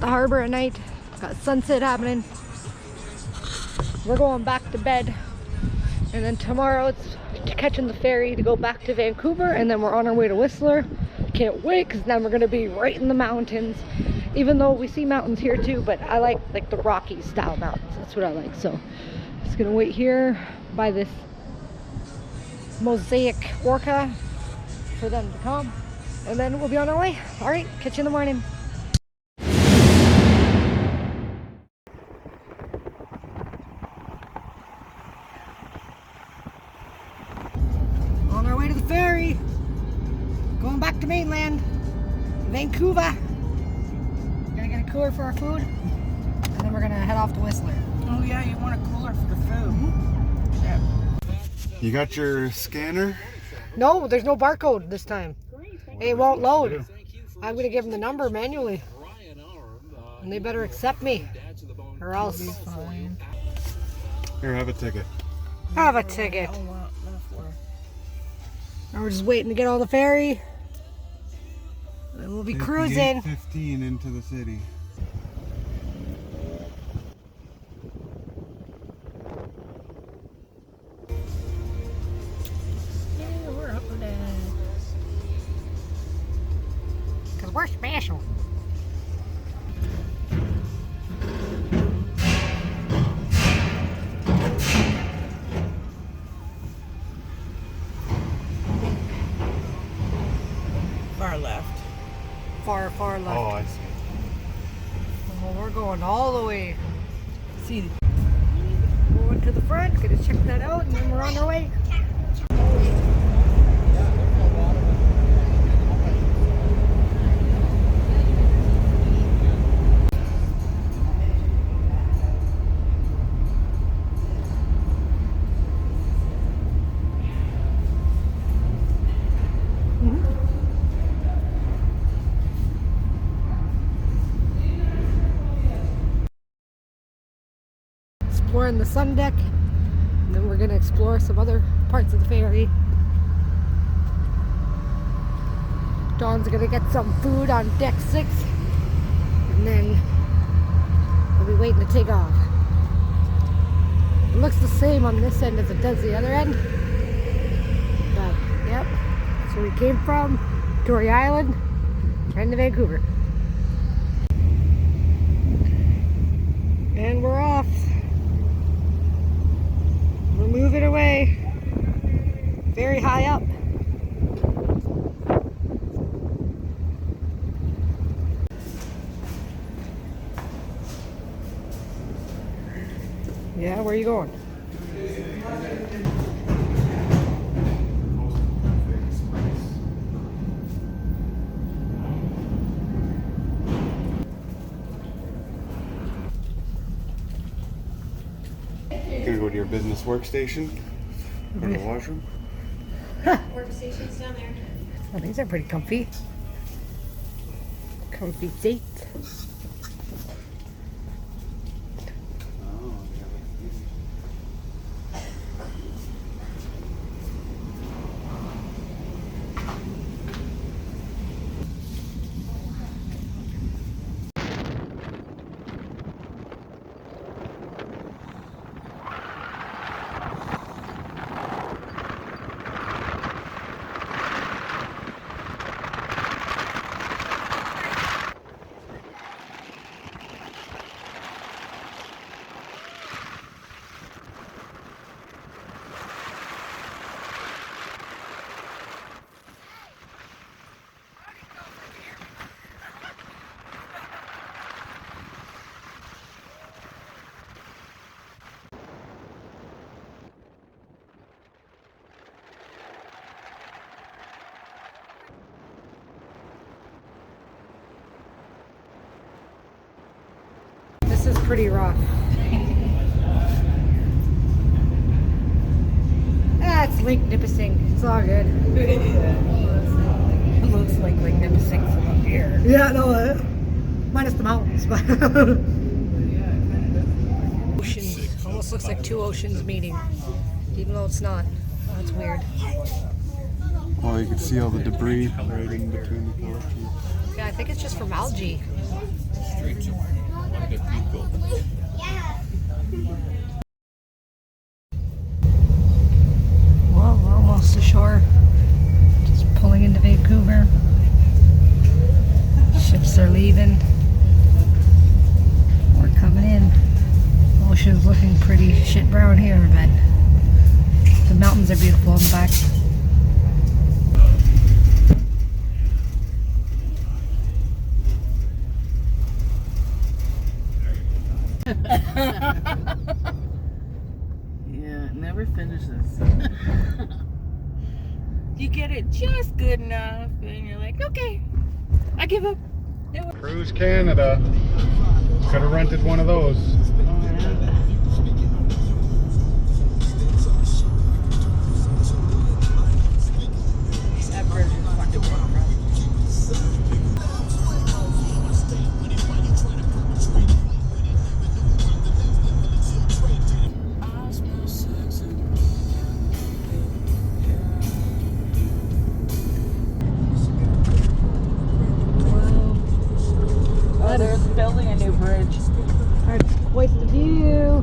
the harbor at night. Got sunset happening. We're going back to bed. And then tomorrow it's catching the ferry to go back to Vancouver, and then we're on our way to Whistler. Can't wait, because then we're gonna be right in the mountains. Even though we see mountains here too, but I like the Rocky style mountains. That's what I like. So just gonna wait here by this mosaic orca for them to come, and then we'll be on our way. All right, catch you in the morning. On our way to the ferry, going back to mainland, Vancouver. Gonna get a cooler for our food, and then we're gonna head off to Whistler. Oh yeah, you want a cooler for the food. Mm-hmm. Yeah. You got your scanner? No, there's no barcode this time. It won't load. I'm gonna give them the number manually, and they better accept me, or else. Here, have a ticket. Have a ticket. Now we're just waiting to get on the ferry, and we'll be cruising. 15 into the city. Yeah, we're up with that. Because we're special. Far left. Far left. Oh, I see. Oh, we're going all the way. See, going to the front, gonna check that out, and then we're on our way. Exploring the sun deck, and then we're gonna explore some other parts of the ferry. Dawn's gonna get some food on deck 6, and then we'll be waiting to take off. It looks the same on this end as it does the other end, but yep, that's where we came from. Tory Island, right into Vancouver, and we're off. We're moving away, very high up. Yeah, where are you going? Gonna go to your business workstation or the washroom. Workstation's down there. Oh, these are pretty comfy. Comfy seat. This is pretty rough. That's Lake Nipissing. It's all good. It looks like Lake Nipissing from up here. Yeah, no, minus the mountains, but oceans. Almost looks like two oceans meeting, even though it's not. Oh, that's weird. Oh, you can see all the debris right in between the collections. Yeah, I think it's just from algae. Straight to Coming in. Ocean's looking pretty shit brown here, but the mountains are beautiful on the back. Yeah, it never finishes. You get it just good enough, and you're like, okay, I give up. Cruise Canada. Could have rented one of those. That bridge is fucking rough. Oh, they're building a new bridge. That's quite the view.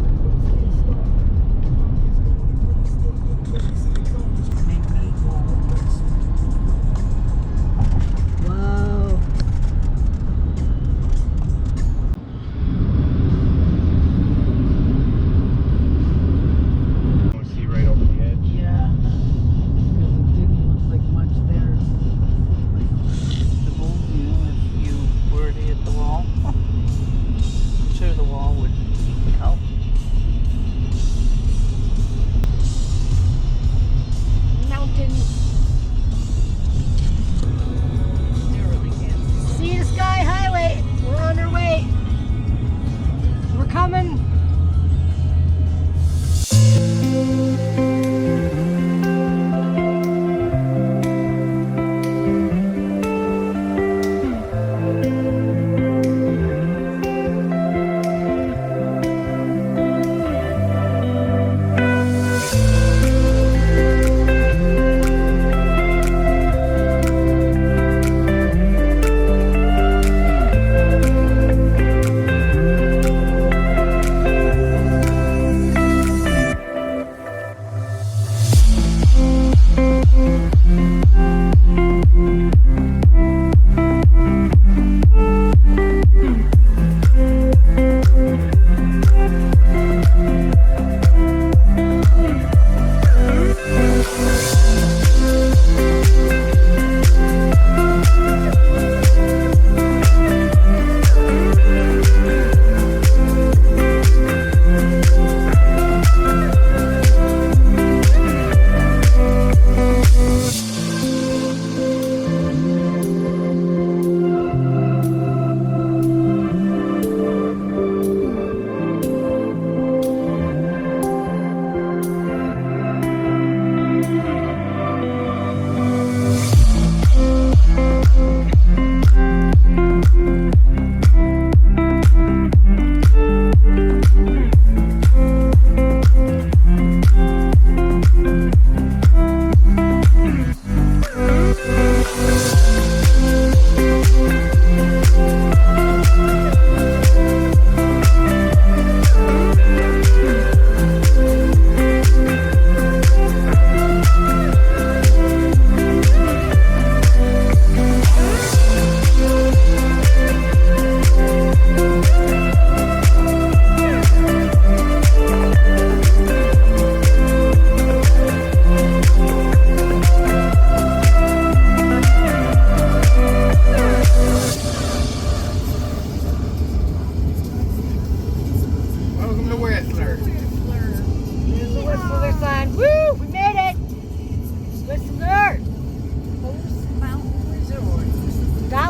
Wow. See right over the edge. Yeah. Because it didn't look like much there. Like the whole view, if you were to hit the wall. I'm sure the wall would help. Mountain. They really can't. See the Sky Highway. We're on our way. We're coming.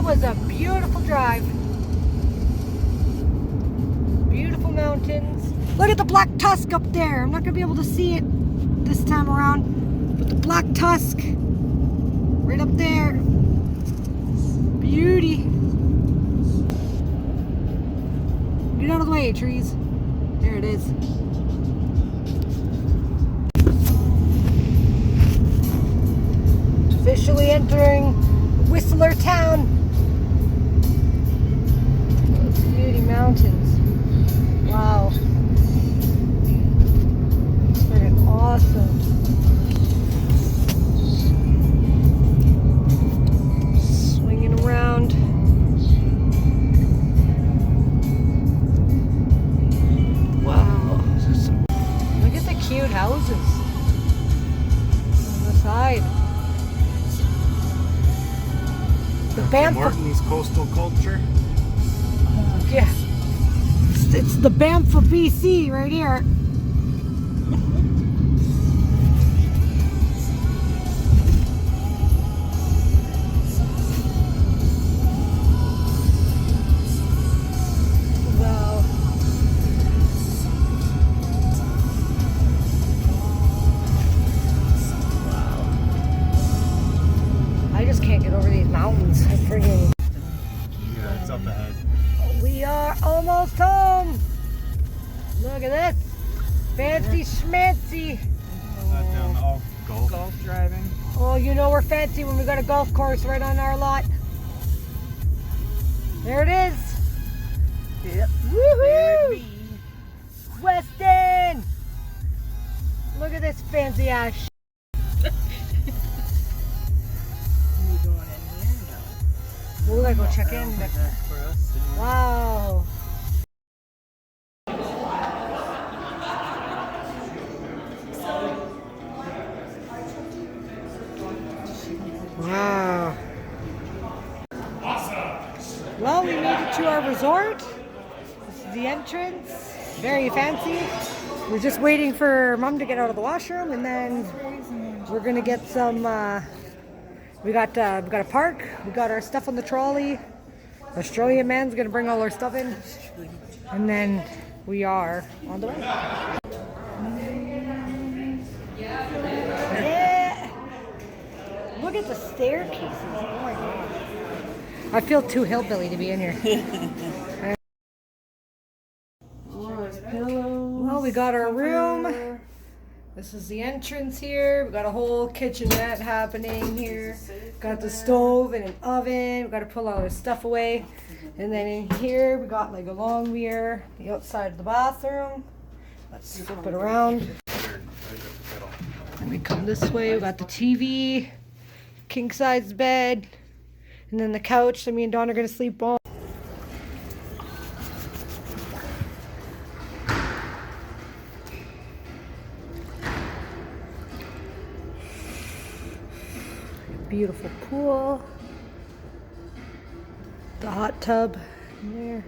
was a beautiful drive. Beautiful mountains. Look at the black tusk up there. I'm not going to be able to see it this time around. But the black tusk right up there. Beauty. Get out of the way, trees. There it is. Officially entering Whistler town. Beauty mountains. Wow. It's freaking awesome. Swinging around. coastal culture. Yeah. It's the Banff of BC right here. Wow. I just can't get over these mountains. I friggin'. Yeah, it's up ahead. We are almost home. Look at this. Fancy schmancy. Golf driving. Oh, you know we're fancy when we got a golf course right on our lot. There it is. Yep. Woohoo! Weston! Look at this fancy ass. You going in here? No. We gotta go check in. That's for us. Wow. Wow. Well, we made it to our resort. This is the entrance. Very fancy. We're just waiting for Mom to get out of the washroom, and then we're gonna get some. We got a park. We got our stuff on the trolley. Australian man's gonna bring all our stuff in, and then we are on the way. Yeah. Look at the staircases. Oh my god. I feel too hillbilly to be in here. Well, we got our room. This is the entrance here. We got a whole kitchenette happening here. Got the stove and an oven. We got to pull all our stuff away. And then in here, we got like a long mirror, the outside of the bathroom. Let's flip it around. And we come this way. We got the TV, king size bed, and then the couch that me and Dawn are gonna sleep on. Beautiful pool. The hot tub in there.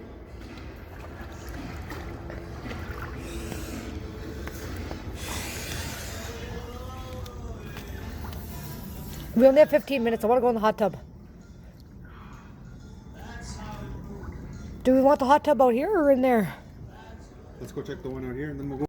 We only have 15 minutes. I want to go in the hot tub. Do we want the hot tub out here or in there? Let's go check the one out here and then we'll go.